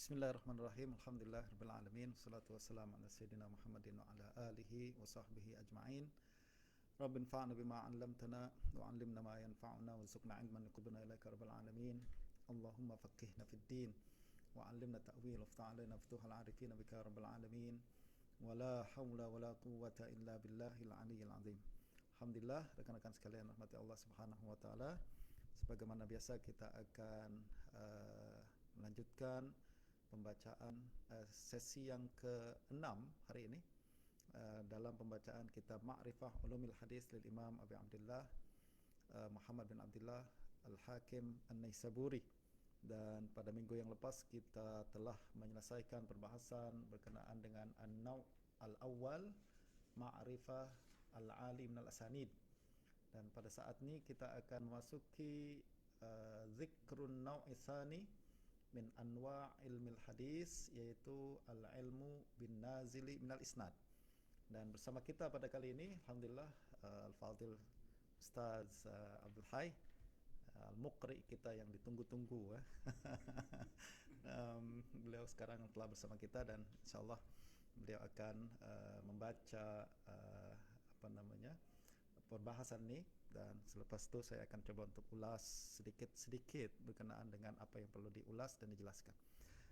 Bismillahirrahmanirrahim. Alhamdulillahirabbil alamin. Wassalatu wassalamu ala sayyidina Muhammadin wa ala alihi wa sahbihi ajma'in. Rabbin fa'na bima 'allamtana wa 'allimna ma yanfa'una warzuqna 'ilman yuqribuna ilaika rabbil alamin. Allahumma faqihna fid din wa 'allimna ta'wil wa ftah 'alaina futuhal 'arifin bika rabbil alamin. Wa la haula wa la quwwata illa billahil 'aliyyil 'azim. Alhamdulillah, rekan-rekan sekalian rahmati Allah Subhanahu wa taala. Sebagaimana biasa kita akan melanjutkan pembacaan sesi yang ke-6 hari ini dalam pembacaan kitab Ma'rifah Ulumil Hadis lil Imam Abi Abdullah Muhammad bin Abdullah Al-Hakim An-Naisaburi. Dan pada minggu yang lepas kita telah menyelesaikan perbahasan berkenaan dengan An-Naw' Al-Awwal Ma'rifah Al-Ali min Al-Asanid. Dan pada saat ini kita akan memasuki Zikrun Naw'i Tsani min anwa' ilmil hadis, yaitu al-ilmu bin nazili minal isnad. Dan bersama kita pada kali ini alhamdulillah Al-Fadil Ustaz Abdul Hai, Al-Muqri kita yang ditunggu-tunggu. Beliau sekarang telah bersama kita dan insyaallah beliau akan membaca perbahasan ini, dan selepas itu saya akan coba untuk ulas sedikit-sedikit berkenaan dengan apa yang perlu diulas dan dijelaskan.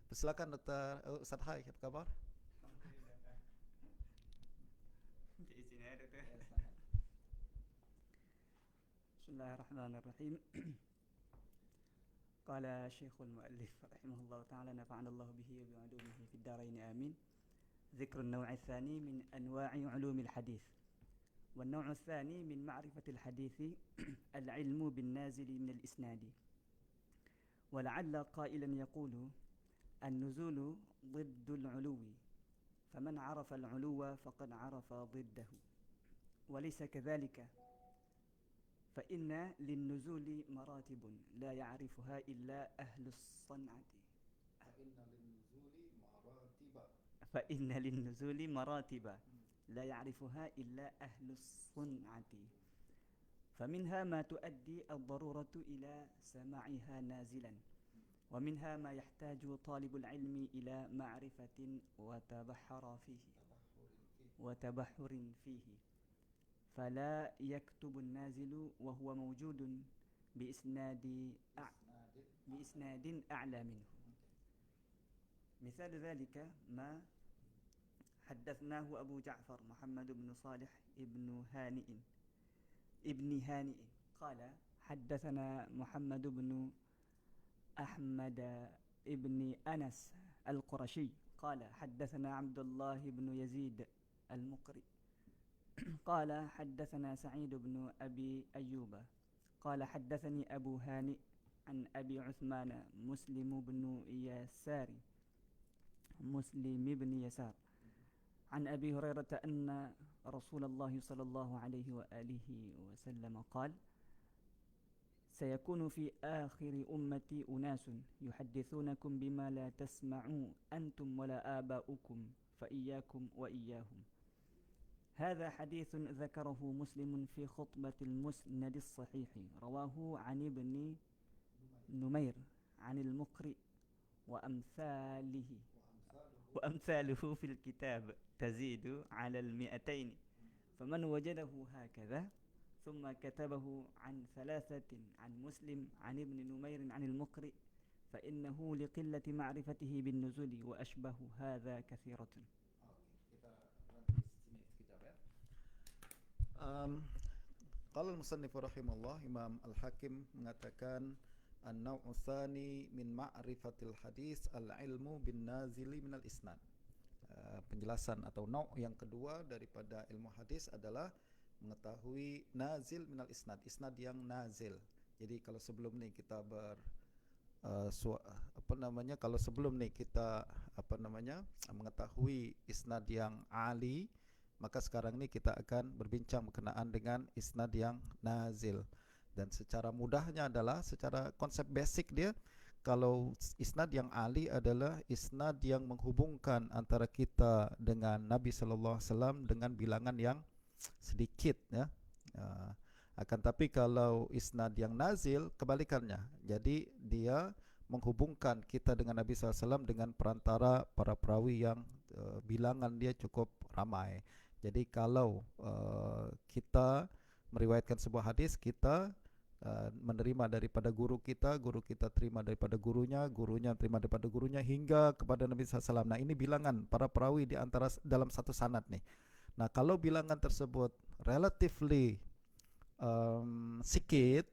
Persilakan Dr. Ustaz Hai, apa kabar? Alhamdulillah. Di sini ya, Dokter. Bismillahirrahmanirrahim. Qala Syekhul Muallif rahimahullah ta'ala nafa'ana Allah bihi wa bi'ulumihi fid dharain amin. Dzikrun naw'i tsani min anwa'i ulumil hadis. والنوع الثاني من معرفة الحديث العلم بالنازل من الإسناد. ولعل قائلا يقول النزول ضد العلو، فمن عرف العلو فقد عرف ضده، وليس كذلك، فإن للنزول مراتب لا يعرفها إلا أهل الصنعة. فإن للنزول مراتب لا يعرفها إلا أهل الصنعة، فمنها ما تؤدي الضرورة إلى سماعها نازلا، ومنها ما يحتاج طالب العلم إلى معرفة وتبحر فيه، فلا يكتب النازل وهو موجود بإسناد أعلى منه. مثال ذلك ما حدثناه أبو جعفر محمد بن صالح ابن هانئ قال حدثنا محمد بن أحمد ابن أنس القرشي قال حدثنا عبد الله بن يزيد المقري قال حدثنا سعيد بن أبي أيوب قال حدثني أبو هانئ عن أبي عثمان مسلم بن يسار عن أبي هريرة أن رسول الله صلى الله عليه وآله وسلم قال سيكون في آخر أمتي أناس يحدثونكم بما لا تسمعوا أنتم ولا آباؤكم فإياكم وإياهم. هذا حديث ذكره مسلم في خطبة المسند الصحيح، رواه عن ابن نمير عن المقرئ وأمثاله في الكتاب تزيد على 200، فمن وجده هكذا ثم كتبه عن 3 عن مسلم عن ابن نمير عن المقرئ فإنه لقلة معرفته بالنزول وأشبه هذا كثيرة. Qala al-musannif rahimahullah, Imam Al-Hakim mengatakan An-naw'u tsani min ma'rifatil hadis al-ilmu bin nazili minal isnad. Penjelasan atau naw' yang kedua daripada ilmu hadis adalah mengetahui nazil minal isnad, isnad yang nazil. Jadi kalau sebelum ni kita mengetahui isnad yang ali, maka sekarang ni kita akan berbincang berkenaan dengan isnad yang nazil. Dan secara mudahnya adalah secara konsep basic dia, kalau isnad yang ali adalah isnad yang menghubungkan antara kita dengan Nabi sallallahu alaihi wasallam dengan bilangan yang sedikit, ya. Akan tapi kalau isnad yang nazil kebalikannya. Jadi dia menghubungkan kita dengan Nabi SAW dengan perantara para perawi yang bilangan dia cukup ramai. Jadi kalau kita meriwayatkan sebuah hadis, kita menerima daripada guru kita terima daripada gurunya terima daripada gurunya hingga kepada Nabi SAW. Nah, ini bilangan para perawi di antara dalam satu sanad nih. Nah, kalau bilangan tersebut relatively sikit,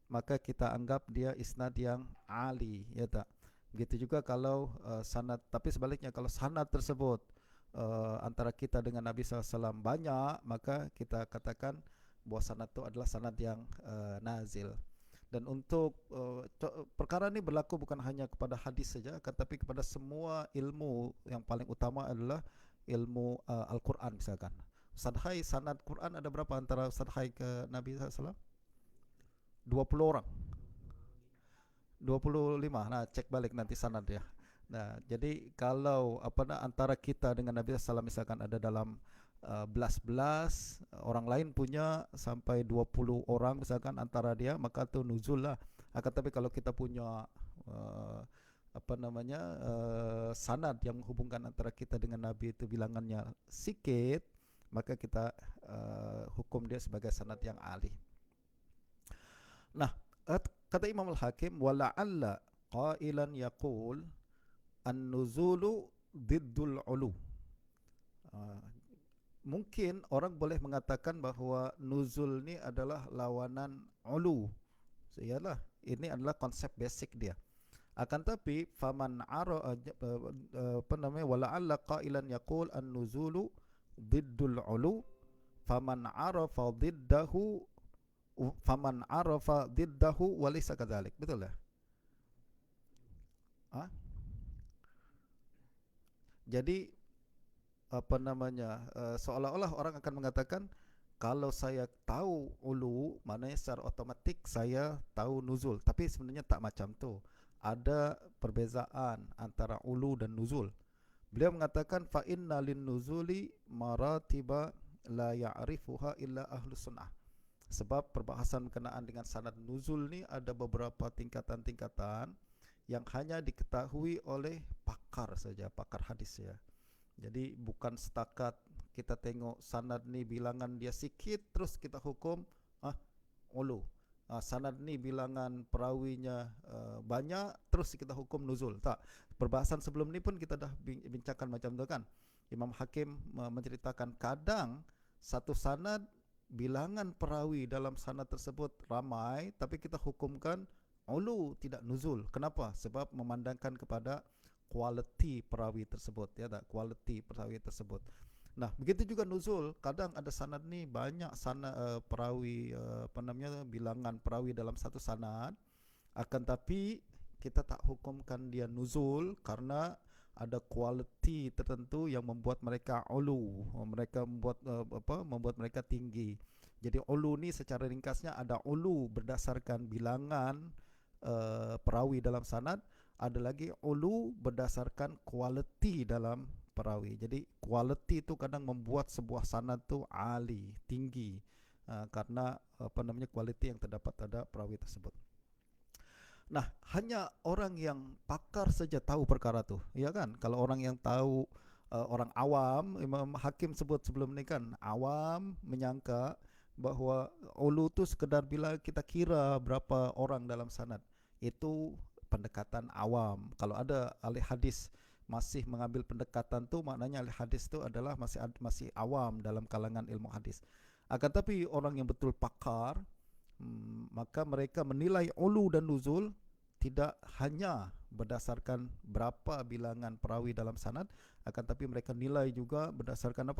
maka kita anggap dia isnad yang ali, ya tak? Begitu juga kalau sanad, tapi sebaliknya kalau sanad tersebut antara kita dengan Nabi SAW banyak, maka kita katakan bahwa sanad itu adalah sanad yang nazil. Dan untuk perkara ini berlaku bukan hanya kepada hadis saja, tetapi kepada semua ilmu. Yang paling utama adalah ilmu Al-Quran misalkan. Ustaz Hai, sanad Quran ada berapa antara Ustaz Hai ke Nabi SAW? 20 orang, 25. Nah, cek balik nanti sanad ya. Nah, jadi kalau antara kita dengan Nabi SAW misalkan ada dalam belas-belas, orang lain punya sampai 20 orang misalkan antara dia, maka itu nuzul lah. Akan tapi kalau kita punya sanad yang menghubungkan antara kita dengan Nabi itu bilangannya sikit, maka kita hukum dia sebagai sanad yang ali. Nah, kata Imam Al-Hakim, wala'alla qailan yaqul an-nuzulu diddul ulu. Mungkin orang boleh mengatakan bahawa nuzul ni adalah lawanan ulu. Iyalah, ini adalah konsep basic dia. Akan tapi faman wala'alla qailan yaqul an-nuzulu diddul ulu faman arafa diddahu walaysa kadzalik. Betul tak? Jadi seolah-olah orang akan mengatakan kalau saya tahu ulu, maknanya secara otomatik saya tahu nuzul. Tapi sebenarnya tak macam tu. Ada perbezaan antara ulu dan nuzul. Beliau mengatakan fa inna lin nuzuli maratiba la ya'rifuha illa ahlus sunnah. Sebab perbahasan berkenaan dengan sanad nuzul ni ada beberapa tingkatan-tingkatan yang hanya diketahui oleh pakar saja, pakar hadis ya. Jadi bukan setakat kita tengok sanad ni bilangan dia sikit terus kita hukum ulu. Sanad ni bilangan perawinya banyak terus kita hukum nuzul. Tak. Perbahasan sebelum ni pun kita dah bincangkan macam tu kan. Imam Hakim menceritakan kadang satu sanad bilangan perawi dalam sanad tersebut ramai tapi kita hukumkan ulu, tidak nuzul. Kenapa? Sebab memandangkan kepada kualiti perawi tersebut, ya tak? Kualiti perawi tersebut. Nah, begitu juga nuzul. Kadang ada sanad ni banyak sanad perawi bilangan perawi dalam satu sanad, akan tapi kita tak hukumkan dia nuzul karena ada kualiti tertentu yang membuat mereka ulu, mereka membuat mereka tinggi. Jadi ulu ni secara ringkasnya ada ulu berdasarkan bilangan perawi dalam sanad, ada lagi ulu berdasarkan kualiti dalam perawi. Jadi kualiti itu kadang membuat sebuah sanad tu ali, tinggi, karena kualiti yang terdapat pada perawi tersebut. Nah, hanya orang yang pakar saja tahu perkara tu, ya kan? Kalau orang yang tahu, orang awam, Imam Hakim sebut sebelum ni kan, awam menyangka bahawa ulu tu sekedar bila kita kira berapa orang dalam sanad. Itu pendekatan awam. Kalau ada ahli hadis masih mengambil pendekatan tu, maknanya ahli hadis tu adalah masih awam dalam kalangan ilmu hadis. Akan tapi orang yang betul pakar, maka mereka menilai ulu dan nuzul tidak hanya berdasarkan berapa bilangan perawi dalam sanad, akan tapi mereka nilai juga berdasarkan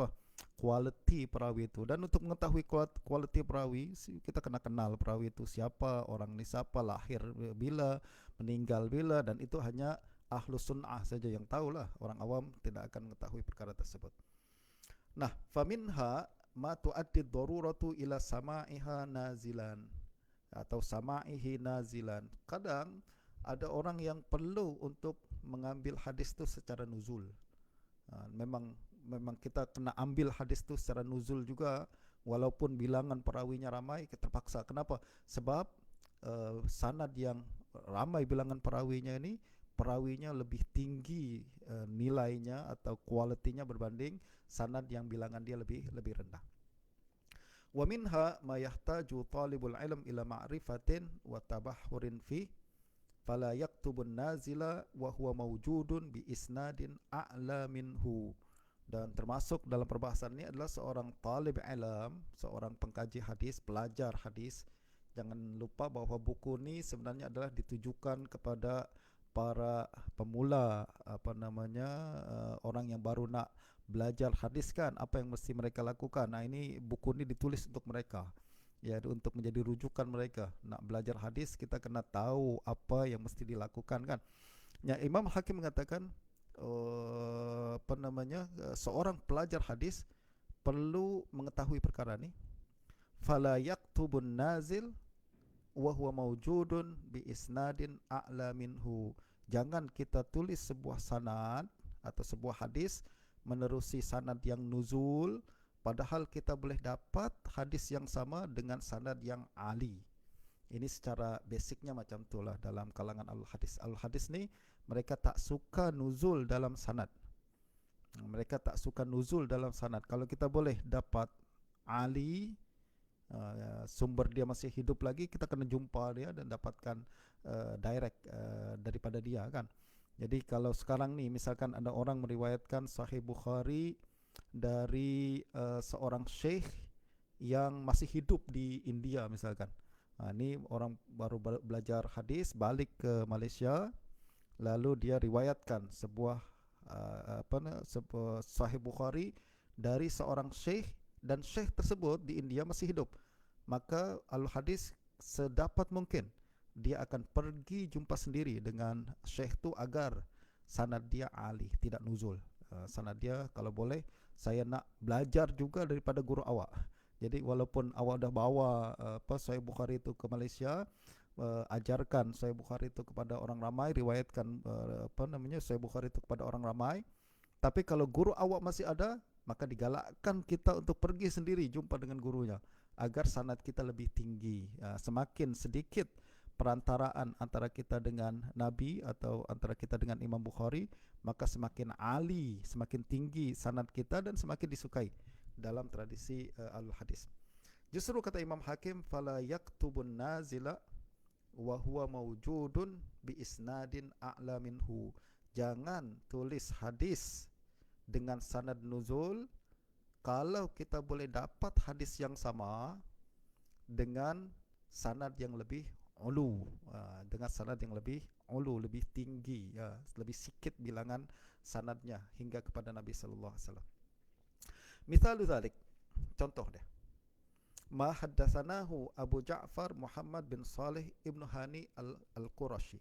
kualiti perawi itu. Dan untuk mengetahui kualiti perawi, kita kena kenal perawi itu siapa, orang ni siapa, lahir bila, meninggal bila, dan itu hanya ahlus sunnah saja yang tahulah. Orang awam tidak akan mengetahui perkara tersebut. Nah, faminha ma tu'addi daruratu ila sama'iha nazilan atau sama'ihi nazilan. Kadang ada orang yang perlu untuk mengambil hadis itu secara nuzul. Memang kita kena ambil hadis itu secara nuzul juga, walaupun bilangan perawinya ramai, kita terpaksa. Kenapa? Sebab sanad yang ramai bilangan perawinya ini, perawinya lebih tinggi nilainya atau kualitinya berbanding sanad yang bilangan dia lebih rendah. Wa minha ma yahtaju talibul ilm ila ma'rifatin wa tabahhurin fi fala yaktubun nazila wa huwa mawjudun bi isnadin a'la minhu. Dan termasuk dalam perbahasan ini adalah seorang talib ilm, seorang pengkaji hadis, pelajar hadis. Jangan lupa bahawa buku ini sebenarnya adalah ditujukan kepada para pemula, orang yang baru nak belajar hadis kan, apa yang mesti mereka lakukan. Nah, ini buku ini ditulis untuk mereka, ya, untuk menjadi rujukan mereka. Nak belajar hadis kita kena tahu apa yang mesti dilakukan kan. Ya, Imam Hakim mengatakan seorang pelajar hadis perlu mengetahui perkara ini. Fala yaktubun nazil wa huwa mawjudun bi isnadin a'la minhu. Jangan kita tulis sebuah sanad atau sebuah hadis menerusi sanad yang nuzul, padahal kita boleh dapat hadis yang sama dengan sanad yang ali. Ini secara basicnya macam itulah dalam kalangan al-hadis. Al-hadis ni mereka tak suka nuzul dalam sanad. Mereka tak suka nuzul dalam sanad. Kalau kita boleh dapat ali, sumber dia masih hidup lagi, kita kena jumpa dia dan dapatkan direct daripada dia kan. Jadi kalau sekarang ni misalkan ada orang meriwayatkan Sahih Bukhari dari seorang syekh yang masih hidup di India misalkan. Ini orang baru belajar hadis, balik ke Malaysia, lalu dia riwayatkan sebuah Sahih Bukhari dari seorang syekh, dan syekh tersebut di India masih hidup. Maka al-hadis sedapat mungkin dia akan pergi jumpa sendiri dengan syekh tu agar sanad dia ali, tidak nuzul. Sanad dia, kalau boleh saya nak belajar juga daripada guru awak. Jadi walaupun awak dah bawa Sahih Bukhari itu ke Malaysia, ajarkan Sahih Bukhari itu kepada orang ramai, riwayatkan Sahih Bukhari itu kepada orang ramai, tapi kalau guru awak masih ada, maka digalakkan kita untuk pergi sendiri jumpa dengan gurunya agar sanad kita lebih tinggi. Semakin sedikit perantaraan antara kita dengan Nabi atau antara kita dengan Imam Bukhari, maka semakin ali, semakin tinggi sanad kita dan semakin disukai dalam tradisi al-hadis. Justru kata Imam Hakim, fala yaktubun nazila wa huwa mawjudun bi isnadin a'la minhu. Jangan tulis hadis dengan sanad nuzul kalau kita boleh dapat hadis yang sama dengan sanad yang lebih ulu, dengan sanad yang lebih ulu, lebih tinggi, lebih sikit bilangan sanadnya hingga kepada Nabi sallallahu alaihi wasallam. Mithalu dzalik, contoh dia. Ma haddatsanahu Abu Ja'far Muhammad bin Salih ibn Hani al-Qurashi.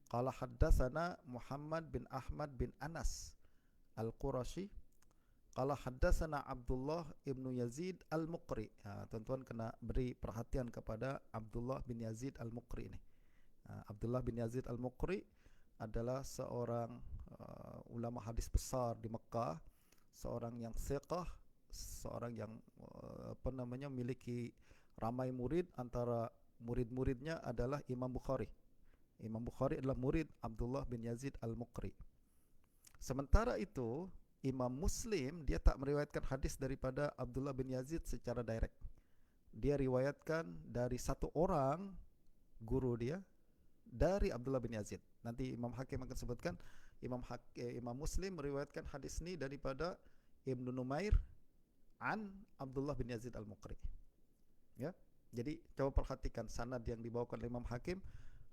Qala haddatsana Muhammad bin Ahmad bin Anas al-Qurashi. Qala haddatsana Abdullah ibn Yazid al-Muqri. Tuan-tuan kena beri perhatian kepada Abdullah bin Yazid al-Muqri ini. Abdullah bin Yazid al-Muqri adalah seorang ulama hadis besar di Mekah, seorang yang thiqah, seorang yang memiliki ramai murid. Antara murid-muridnya adalah Imam Bukhari. Imam Bukhari adalah murid Abdullah bin Yazid al-Muqri. Sementara itu Imam Muslim dia tak meriwayatkan hadis daripada Abdullah bin Yazid secara direct. Dia riwayatkan dari satu orang guru dia dari Abdullah bin Yazid. Nanti Imam Hakim akan sebutkan Imam Muslim meriwayatkan hadis ini daripada Ibnu Numair an Abdullah bin Yazid al-Muqri. Ya. Jadi coba perhatikan sanad yang dibawakan oleh Imam Hakim.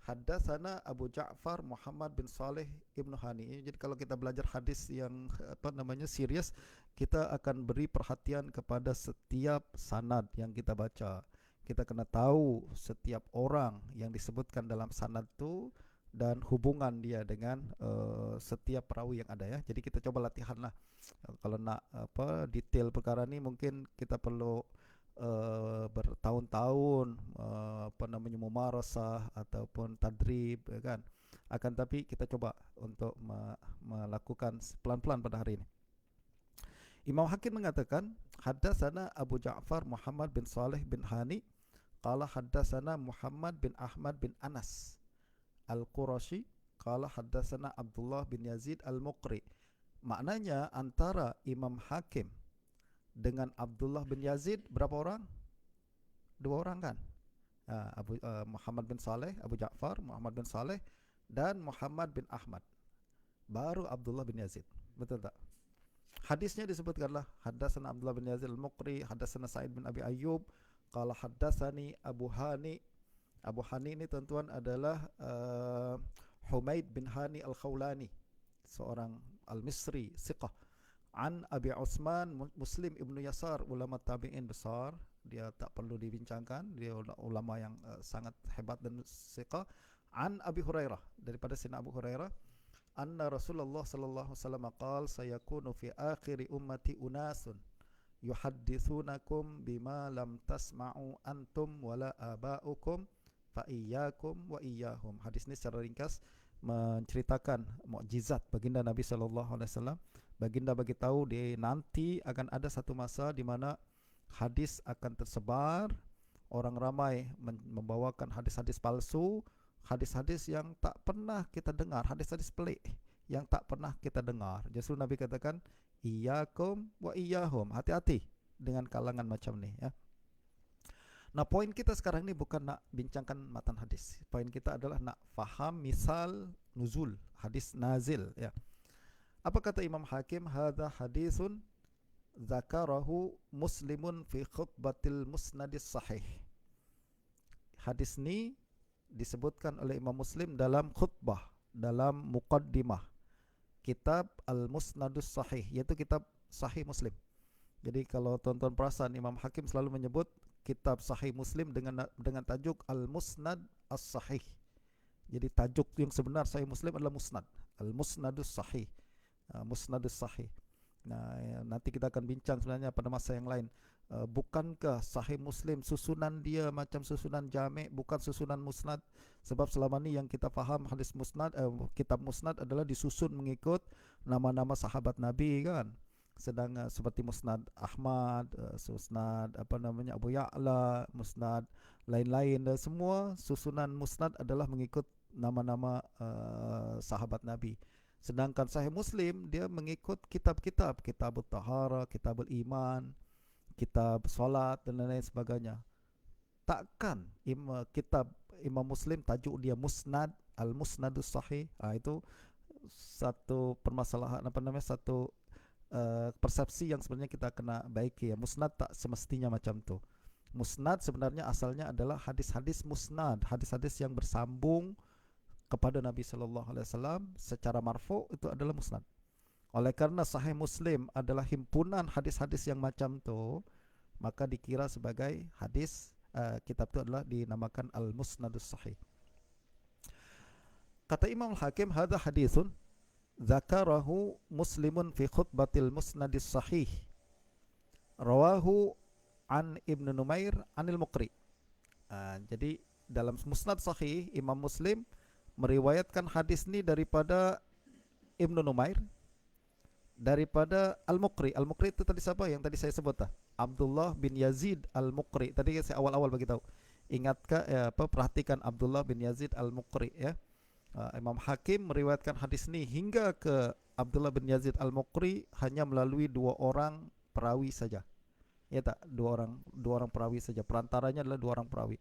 Haddatsana Abu Ja'far Muhammad bin Salih ibn Hani. Jadi kalau kita belajar hadis yang serius, kita akan beri perhatian kepada setiap sanad yang kita baca. Kita kena tahu setiap orang yang disebutkan dalam sanad itu dan hubungan dia dengan setiap perawi yang ada ya. Jadi kita coba latihanlah. Kalau nak detail perkara ni mungkin kita perlu bertahun-tahun mumarasah ataupun tadrib ya kan. Akan tapi kita coba untuk melakukan pelan-pelan pada hari ini. Imam Hakim mengatakan haddatsana Abu Ja'far Muhammad bin Salih bin Hani qala haddatsana Muhammad bin Ahmad bin Anas Al-Qurashi qala haddatsana Abdullah bin Yazid Al-Muqri. Maknanya antara Imam Hakim dengan Abdullah bin Yazid berapa orang? 2 orang kan? Muhammad bin Saleh, Abu Ja'far, Muhammad bin Saleh dan Muhammad bin Ahmad. Baru Abdullah bin Yazid. Betul tak? Hadisnya disebutkanlah haddatsana Abdullah bin Yazid Al-Muqri, haddatsana Sa'id bin Abi Ayyub, qala haddatsani Abu Hani. Abu Hani ini tuan-tuan adalah Humaid bin Hani Al-Khawlani, seorang Al-Misri, siqah. An Abi Utsman Muslim ibnu Yasar, ulama tabi'in besar. Dia tak perlu dibincangkan, dia ulama yang sangat hebat dan siqah. An Abi Hurairah, daripada Sayyidina Abu Hurairah, anna Rasulullah sallallahu alaihi wasallam qala sayakunu fi akhiri ummati unasun yuhadditsunakum bima lam tasma'u antum wala aba'ukum fa iyyakum wa iyyahum. Hadis ini secara ringkas menceritakan mukjizat baginda Nabi sallallahu alaihi wasallam. Baginda bagi tahu di nanti akan ada satu masa di mana hadis akan tersebar, orang ramai membawakan hadis-hadis palsu, hadis-hadis yang tak pernah kita dengar, hadis-hadis pelik yang tak pernah kita dengar. Justru Nabi katakan iyyakum wa iyyahum, hati-hati dengan kalangan macam ni ya. Nah, poin kita sekarang ni bukan nak bincangkan matan hadis. Poin kita adalah nak faham misal nuzul, hadis nazil ya. Apa kata Imam Hakim? Hadza hadisun zakarahu Muslimun fi khutbatil musnadis sahih. Hadis ni disebutkan oleh Imam Muslim dalam khutbah, dalam muqaddimah kitab Al-Musnadus Sahih, yaitu kitab Sahih Muslim. Jadi kalau tuan-tuan perasan, Imam Hakim selalu menyebut kitab Sahih Muslim dengan tajuk Al-Musnad As-Sahih. Jadi tajuk yang sebenar Sahih Muslim adalah Musnad, Al-Musnadus Sahih, Musnadus Sahih. Nah, nanti kita akan bincang sebenarnya pada masa yang lain. Bukankah Sahih Muslim susunan dia macam susunan Jami', bukan susunan Musnad? Sebab selama ni yang kita faham hadis Musnad, kitab Musnad adalah disusun mengikut nama-nama sahabat Nabi kan. Sedang seperti Musnad Ahmad, Musnad Abu Ya'la, Musnad lain-lain, dan semua susunan Musnad adalah mengikut nama-nama sahabat Nabi. Sedangkan Sahih Muslim dia mengikut kitab-kitab, Kitabut Tahara, Kitabul Iman, Kitab Salat dan lain-lain sebagainya. Takkan kitab Imam Muslim tajuk dia Musnad, Al-Musnadus Sahih. Itu satu permasalahan, satu persepsi yang sebenarnya kita kena baiki ya. Musnad tak semestinya macam tu. Musnad sebenarnya asalnya adalah hadis-hadis musnad, hadis-hadis yang bersambung kepada Nabi sallallahu alaihi wasallam secara marfu', itu adalah musnad. Oleh karena Sahih Muslim adalah himpunan hadis-hadis yang macam tu, maka dikira sebagai hadis, kitab itu adalah dinamakan Al-Musnadus Sahih. Kata Imam Hakim, hadza haditsun zakarahu Muslimun fi khutbatil Musnadis Sahih, rawahu an Ibnu Numair anil Muqri. Jadi dalam Musnad Sahih, Imam Muslim meriwayatkan hadis ni daripada Ibnu Numair, daripada Al-Muqri. Al-Muqri itu tadi siapa yang tadi saya sebut Abdullah bin Yazid Al-Muqri. Tadi saya awal-awal bagi tahu. Ingatkah perhatikan Abdullah bin Yazid Al-Muqri ya. Imam Hakim meriwayatkan hadis ni hingga ke Abdullah bin Yazid Al-Muqri hanya melalui 2 orang perawi saja. Ya tak, 2 orang perawi saja. Perantaranya adalah 2 orang perawi.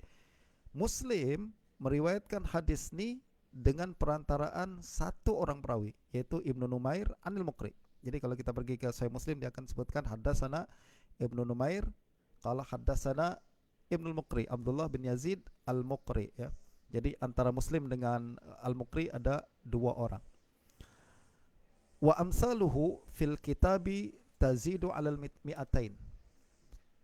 Muslim meriwayatkan hadis ni dengan perantaraan 1 orang perawi, yaitu Ibnu Numair anil Muqri. Jadi kalau kita pergi ke Sahih Muslim, dia akan sebutkan haddatsana Ibnu Numair qala haddatsana Ibnu Muqri, Abdullah bin Yazid Al-Muqri ya. Jadi antara Muslim dengan Al-Muqri ada 2 orang. Wa amsaluhu fil kitabi tazidu 'alal mi'atain.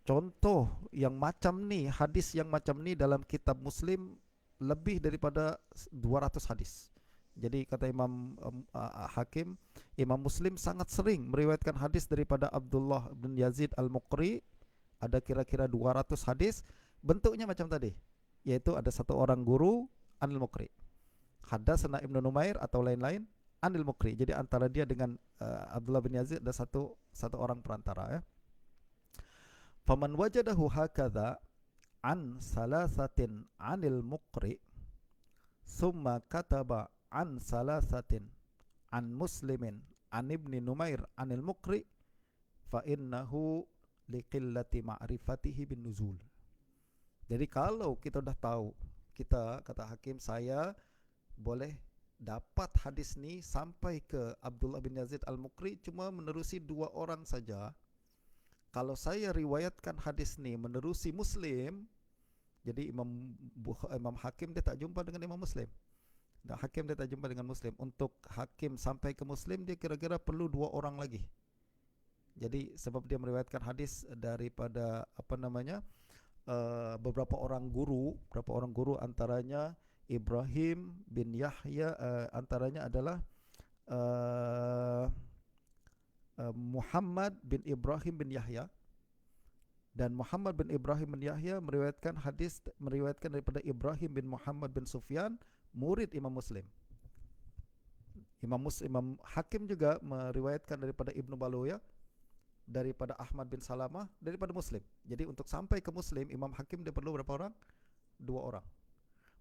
Contoh yang macam ni, hadis yang macam ni dalam kitab Muslim lebih daripada 200 hadis. Jadi kata Imam Hakim, Imam Muslim sangat sering meriwayatkan hadis daripada Abdullah bin Yazid Al-Muqri. Ada kira-kira 200 hadis. Bentuknya macam tadi, yaitu ada 1 orang guru anil Muqri, haddatsana Ibnu Numair atau lain-lain anil Muqri. Jadi antara dia dengan Abdullah bin Yazid ada satu orang perantara ya. Faman wajadahu hakadha an salasatin anil Muqri, summa kataba an salasatin an Muslimin an Ibni Numair anil Muqri fa innahu liqillati ma'rifatihi bin nuzul. Jadi kalau kita dah tahu, kita kata hakim, saya boleh dapat hadis ni sampai ke Abdullah bin Yazid al-Muqri cuma menerusi 2 orang saja. Kalau saya riwayatkan hadis ni menerusi Muslim, jadi Imam Hakim dia tak jumpa dengan Imam Muslim. Dan Hakim dia tak jumpa dengan Muslim. Untuk Hakim sampai ke Muslim, dia kira-kira perlu 2 orang lagi. Jadi sebab dia meriwayatkan hadis daripada beberapa orang guru antaranya Ibrahim bin Yahya, antaranya adalah Muhammad bin Ibrahim bin Yahya, dan Muhammad bin Ibrahim bin Yahya meriwayatkan daripada Ibrahim bin Muhammad bin Sufyan, murid Imam Muslim. Imam Hakim juga meriwayatkan daripada Ibnu Baloya, daripada Ahmad bin Salamah, daripada Muslim. Jadi untuk sampai ke Muslim, Imam Hakim dia perlu berapa orang? 2 orang.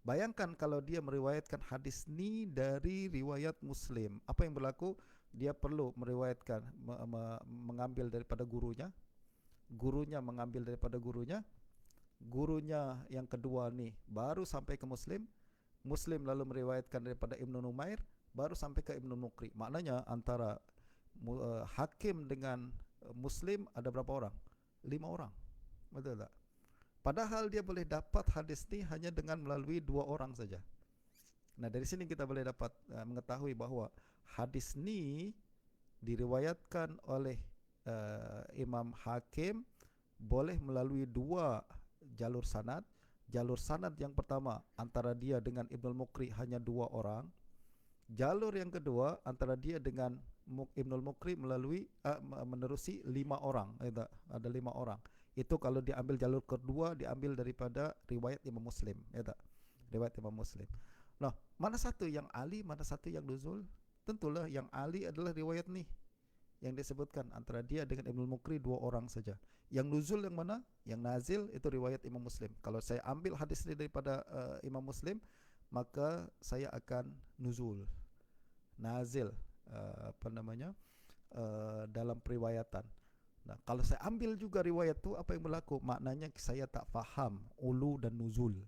Bayangkan kalau dia meriwayatkan hadis ni dari riwayat Muslim, apa yang berlaku? Dia perlu meriwayatkan, mengambil daripada gurunya, gurunya mengambil daripada gurunya, gurunya yang kedua ni baru sampai ke Muslim, Muslim lalu meriwayatkan daripada Ibnu Numair, baru sampai ke Ibnu Muqri. Maknanya antara Hakim dengan Muslim ada berapa orang? 5 orang. Betul tak? Padahal dia boleh dapat hadis ni hanya dengan melalui 2 orang saja. Nah, dari sini kita boleh dapat mengetahui bahawa hadis ni diriwayatkan oleh Imam Hakim boleh melalui 2 jalur sanad. Jalur sanad yang pertama antara dia dengan Ibnu Muqri hanya 2 orang. Jalur yang kedua antara dia dengan Ibnu Muqri melalui menerusi 5 orang. Ada 5 orang. Itu kalau diambil jalur kedua, diambil daripada riwayat Imam Muslim, ya tak? Riwayat Imam Muslim. Nah, mana satu yang ali, mana satu yang nuzul? Tentulah yang ali adalah riwayat ni yang disebutkan antara dia dengan Ibnu Muqri 2 orang saja. Yang nuzul yang mana? Yang nazil itu riwayat Imam Muslim. Kalau saya ambil hadis ini daripada Imam Muslim, maka saya akan nuzul, nazil, dalam periwayatan. Nah, kalau saya ambil juga riwayat tu, apa yang berlaku? Maknanya saya tak faham ulu dan nuzul,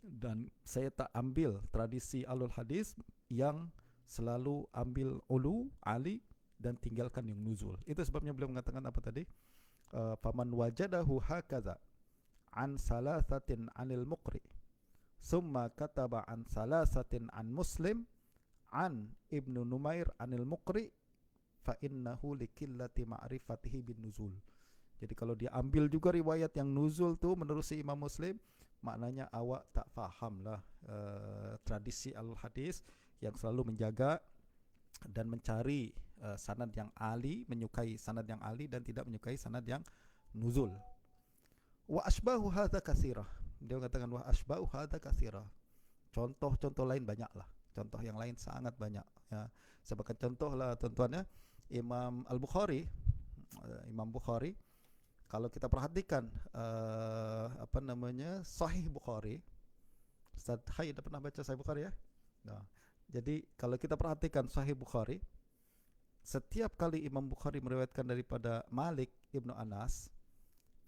dan saya tak ambil tradisi alul hadis yang selalu ambil ulu, ali, dan tinggalkan yang nuzul. Itu sebabnya beliau mengatakan apa tadi? Faman wajadahu hakaza an salasatin anil Muqri summa kataba an salasatin an Muslim an Ibnu Numair anil Muqri fa innahu likillati ma'rifatihi bin nuzul. Jadi kalau dia ambil juga riwayat yang nuzul tu menerusi Imam Muslim, maknanya awak tak fahamlah tradisi al-hadis yang selalu menjaga dan mencari sanad yang ali, menyukai sanad yang ali dan tidak menyukai sanad yang nuzul. Wa asbahu hadza katsirah. Dia mengatakan wa asbahu hadza katsirah. Contoh-contoh lain banyaklah. Contoh yang lain sangat banyak, ya. Sebagai contoh lah tuan-tuan, ya, Imam Bukhari, kalau kita perhatikan Sahih Bukhari, Ustaz Hai dah pernah baca Sahih Bukhari, ya? Nah, jadi kalau kita perhatikan Sahih Bukhari, setiap kali Imam Bukhari meriwayatkan daripada Malik Ibnu Anas,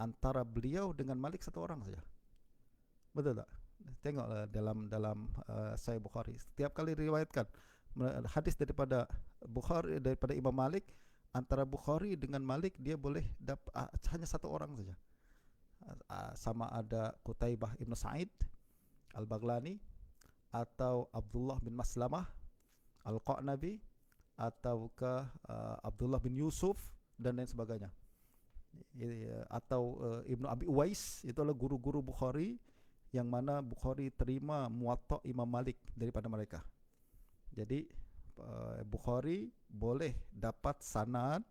antara beliau dengan Malik 1 orang saja. Betul tak? Tengoklah dalam Sahih Bukhari, setiap kali diriwayatkan hadis daripada Bukhari, daripada Imam Malik, antara Bukhari dengan Malik dia boleh hanya 1 orang saja. Sama ada Qutaibah Ibn Sa'id Al-Baghlani, atau Abdullah bin Maslamah Al-Qa'nabi, ataukah Abdullah bin Yusuf dan lain sebagainya, atau Ibnu Abi Uwais. Itulah guru-guru Bukhari yang mana Bukhari terima Muwatta Imam Malik daripada mereka. Jadi Bukhari boleh dapat sanad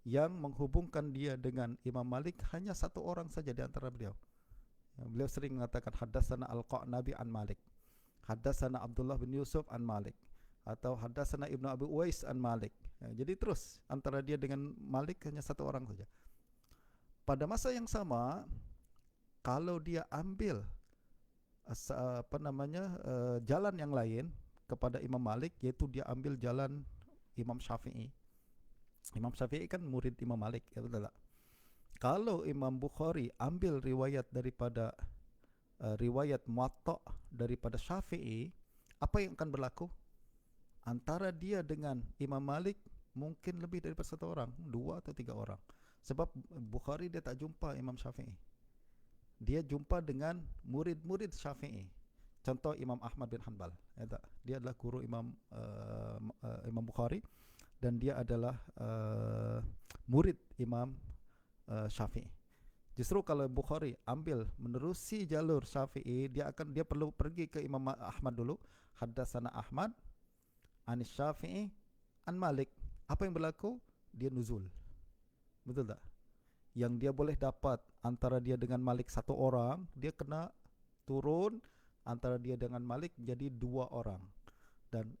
yang menghubungkan dia dengan Imam Malik hanya 1 orang saja di antara beliau. Beliau sering mengatakan haddatsana Al-Qa'nabi an Malik, haddatsana Abdullah bin Yusuf an Malik, atau haddatsana Ibnu Abi Uwais an Malik. Jadi terus antara dia dengan Malik hanya 1 orang saja. Pada masa yang sama, kalau dia ambil jalan yang lain kepada Imam Malik, yaitu dia ambil jalan Imam Syafi'i. Imam Syafi'i kan murid Imam Malik, ya betul tak? Kalau Imam Bukhari ambil riwayat daripada riwayat Muwatta daripada Syafi'i, apa yang akan berlaku? Antara dia dengan Imam Malik mungkin lebih daripada satu orang, 2 atau 3 orang. Sebab Bukhari dia tak jumpa Imam Syafi'i. Dia jumpa dengan murid-murid Syafi'i. Contoh Imam Ahmad bin Hanbal, ya tak? Dia adalah guru Imam Bukhari, dan dia adalah murid Imam Syafi'i. Justru kalau Bukhari ambil menerusi jalur Syafi'i, dia perlu pergi ke Imam Ahmad dulu. Haddatsana Ahmad anis Syafi'i an Malik. Apa yang berlaku? Dia nuzul. Betul tak? Yang dia boleh dapat antara dia dengan Malik 1 orang, dia kena turun antara dia dengan Malik jadi 2 orang. Dan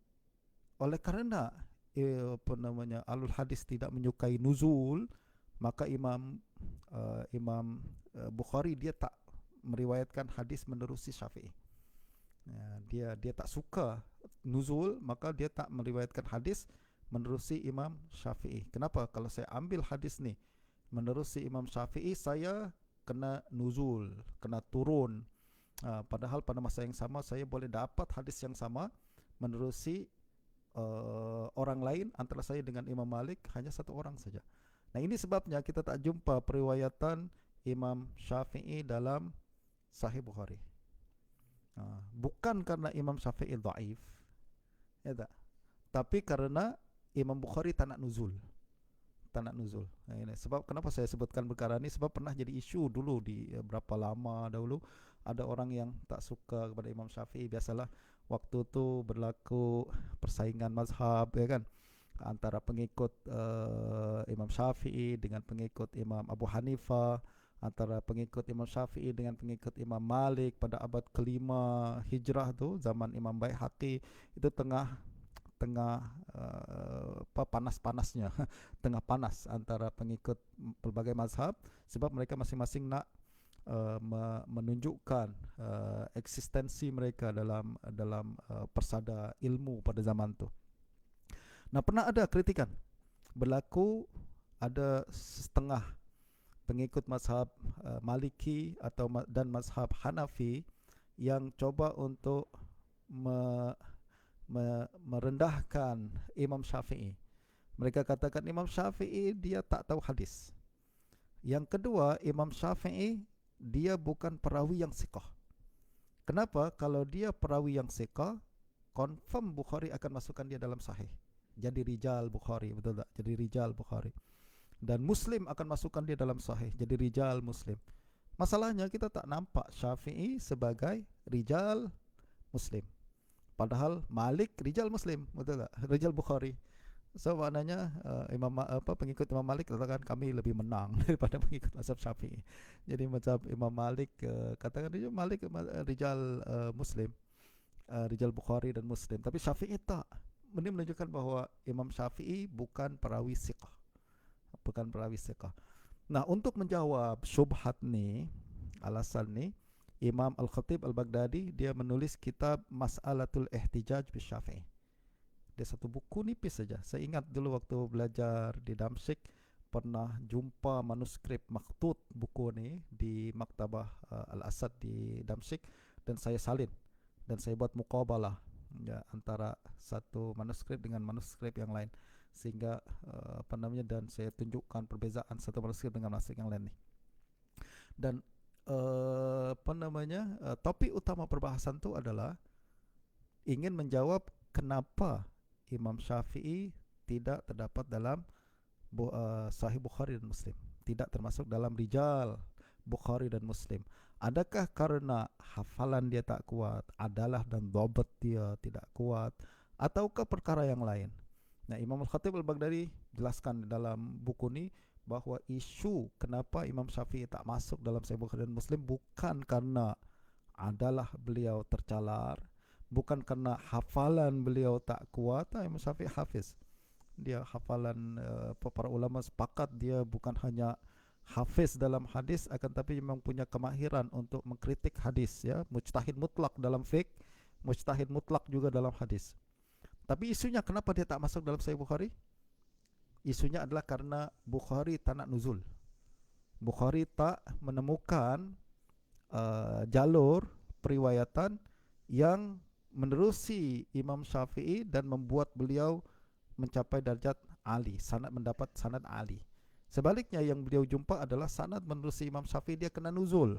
oleh kerana alul hadis tidak menyukai nuzul, maka Imam Bukhari dia tak meriwayatkan hadis menerusi Syafi'i. Dia tak suka nuzul, maka dia tak meriwayatkan hadis menerusi Imam Syafi'i. Kenapa? Kalau saya ambil hadis ni menerusi Imam Syafi'i, saya kena nuzul, kena turun. Padahal pada masa yang sama saya boleh dapat hadis yang sama menerusi orang lain. Antara saya dengan Imam Malik hanya 1 orang saja. Nah, ini sebabnya kita tak jumpa periwayatan Imam Syafi'i dalam Sahih Bukhari. Bukan karena Imam Syafi'i dhaif, ya tak? Tapi karena Imam Bukhari tak nak nuzul. Nah, ini sebab kenapa saya sebutkan perkara ini, sebab pernah jadi isu dulu di berapa lama dahulu, ada orang yang tak suka kepada Imam Syafi'i. Biasalah waktu tu berlaku persaingan mazhab, ya kan, antara pengikut Imam Syafi'i dengan pengikut Imam Abu Hanifah, antara pengikut Imam Syafi'i dengan pengikut Imam Malik pada abad ke-5 Hijrah tu, zaman Imam Baihaqi. Itu tengah panas-panasnya tengah panas antara pengikut pelbagai mazhab, sebab mereka masing-masing nak menunjukkan eksistensi mereka dalam persada ilmu pada zaman tu. Nah, pernah ada kritikan berlaku, ada setengah pengikut mazhab Maliki dan mazhab Hanafi yang coba untuk merendahkan Imam Syafi'i. Mereka katakan Imam Syafi'i dia tak tahu hadis. Yang kedua, Imam Syafi'i dia bukan perawi yang siqah. Kenapa? Kalau dia perawi yang siqah, confirm Bukhari akan masukkan dia dalam sahih. Jadi rijal Bukhari, betul tak? Jadi rijal Bukhari. Dan Muslim akan masukkan dia dalam sahih. Jadi rijal Muslim. Masalahnya kita tak nampak Syafi'i sebagai rijal Muslim. Padahal Malik rijal Muslim, betul tak? Rijal Bukhari. So maknanya pengikut Imam Malik katakan kami lebih menang daripada pengikut mazhab Syafi'i. Jadi mazhab Imam Malik katakan dia Malik rijal Muslim, rijal Bukhari dan Muslim. Tapi Syafi'i tak. Ini menunjukkan bahawa Imam Syafi'i bukan perawi siqah. Nah, untuk menjawab syubhat ni, alasan ni, Imam Al-Khatib Al-Baghdadi dia menulis kitab Mas'alatul Ihtijaj bi Syafi'i. Dia satu buku nipis saja. Saya ingat dulu waktu belajar di Damsyik pernah jumpa manuskrip maktut buku ni di Maktabah Al-Asad di Damsyik, dan saya salin dan saya buat muqabalah ya, antara satu manuskrip dengan manuskrip yang lain, sehingga dan saya tunjukkan perbezaan satu manuskrip dengan manuskrip yang lain ni. Dan topik utama perbahasan tu adalah ingin menjawab kenapa Imam Syafi'i tidak terdapat dalam Sahih Bukhari dan Muslim, tidak termasuk dalam rijal Bukhari dan Muslim. Adakah karena hafalan dia tak kuat, adalah dan dhabat dia tidak kuat, ataukah perkara yang lain? Nah, Imam Al-Khatib Al-Baghdadi jelaskan dalam buku ni bahawa isu kenapa Imam Syafi'i tak masuk dalam Sahih Bukhari dan Muslim bukan karena adalah beliau tercalar, bukan karena hafalan beliau tak kuat. Imam Syafi'i hafiz. Dia hafalan, para ulama sepakat dia bukan hanya hafiz dalam hadis, akan tapi memang punya kemahiran untuk mengkritik hadis, ya, mujtahid mutlak dalam fiqh, mujtahid mutlak juga dalam hadis. Tapi isunya kenapa dia tak masuk dalam Sahih Bukhari? Isunya adalah karena Bukhari tak nak nuzul. Bukhari tak menemukan jalur periwayatan yang menerusi Imam Syafi'i dan membuat beliau mencapai darjat Ali, sanad mendapat sanad Ali. Sebaliknya yang beliau jumpa adalah sanad menerusi Imam Syafi'i dia kena nuzul,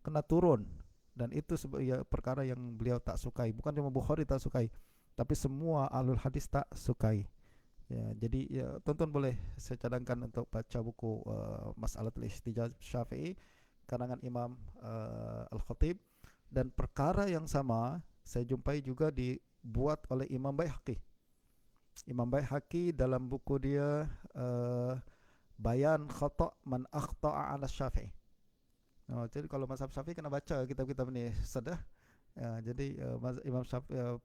kena turun, dan itu perkara yang beliau tak sukai. Bukan cuma Bukhari tak sukai, tapi semua ahlul hadis tak sukai. Ya, jadi ya, tonton boleh saya cadangkan untuk baca buku Mas'alatul Ihtijaj Syafi'i karangan Imam Al-Khatib, dan perkara yang sama saya jumpai juga dibuat oleh Imam Baihaqi. Imam Baihaqi dalam buku dia Bayan Khata' Man Akhta'a 'ala Syafi'i. Jadi kalau mazhab Syafi'i kena baca kitab-kitab ni sedah. Ya, jadi Imam Syafi'i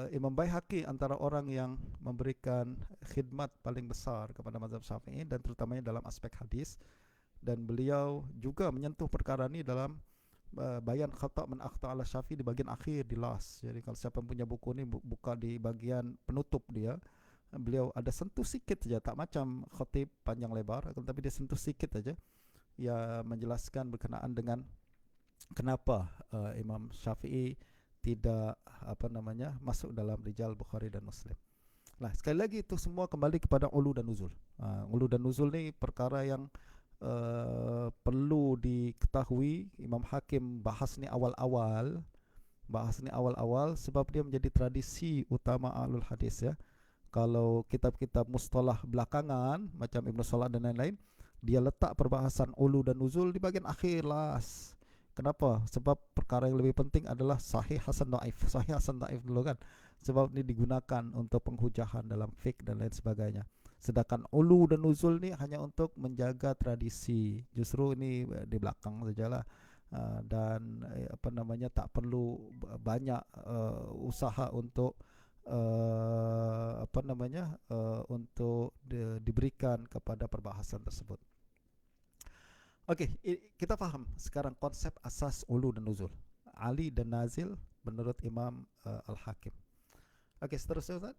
Imam Baihaqi antara orang yang memberikan khidmat paling besar kepada mazhab Syafi'i, dan terutamanya dalam aspek hadis, dan beliau juga menyentuh perkara ini dalam Bayan Khata' Man Akhta'a 'ala Syafi'i di bagian akhir, di last. Jadi kalau siapa punya buku ini buka di bagian penutup dia, beliau ada sentuh sikit saja, tak macam khatib panjang lebar, tapi dia sentuh sikit saja ya, menjelaskan berkenaan dengan kenapa Imam Syafi'i tidak masuk dalam rijal Bukhari dan Muslim. Nah, sekali lagi itu semua kembali kepada ulu dan nuzul. Ulu dan nuzul ni perkara yang perlu diketahui. Imam Hakim bahas ni awal-awal, sebab dia menjadi tradisi utama ahlul hadis, ya. Kalau kitab-kitab mustalah belakangan macam Ibnu Salah dan lain-lain, dia letak perbahasan ulu dan nuzul di bagian akhir las. Kenapa? Sebab perkara yang lebih penting adalah sahih hasan dhaif. Sahih hasan dhaif dulu kan. Sebab ini digunakan untuk penghujahan dalam fiqh dan lain sebagainya. Sedangkan ulu dan nuzul ni hanya untuk menjaga tradisi. Justru ini di belakang sajalah. Dan tak perlu banyak usaha untuk untuk diberikan kepada perbahasan tersebut. Okey, kita faham sekarang konsep asas ulu dan nuzul, Ali dan nazil menurut Imam Al-Hakim. Okey, seterusnya Ustaz.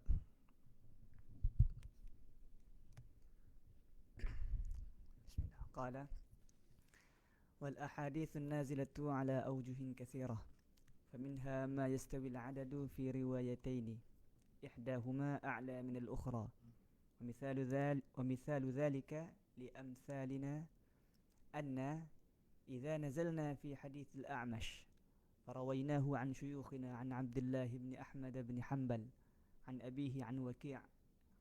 قال والأحاديث النازلة على أوجه كثيرة فمنها ما يستوي العدد في روايتين إحداهما أعلى من الأخرى ومثال ذلك لأمثالنا أن إذا نزلنا في حديث الأعمش فرويناه عن شيوخنا عن عبد الله بن أحمد بن حنبل عن أبيه عن وكيع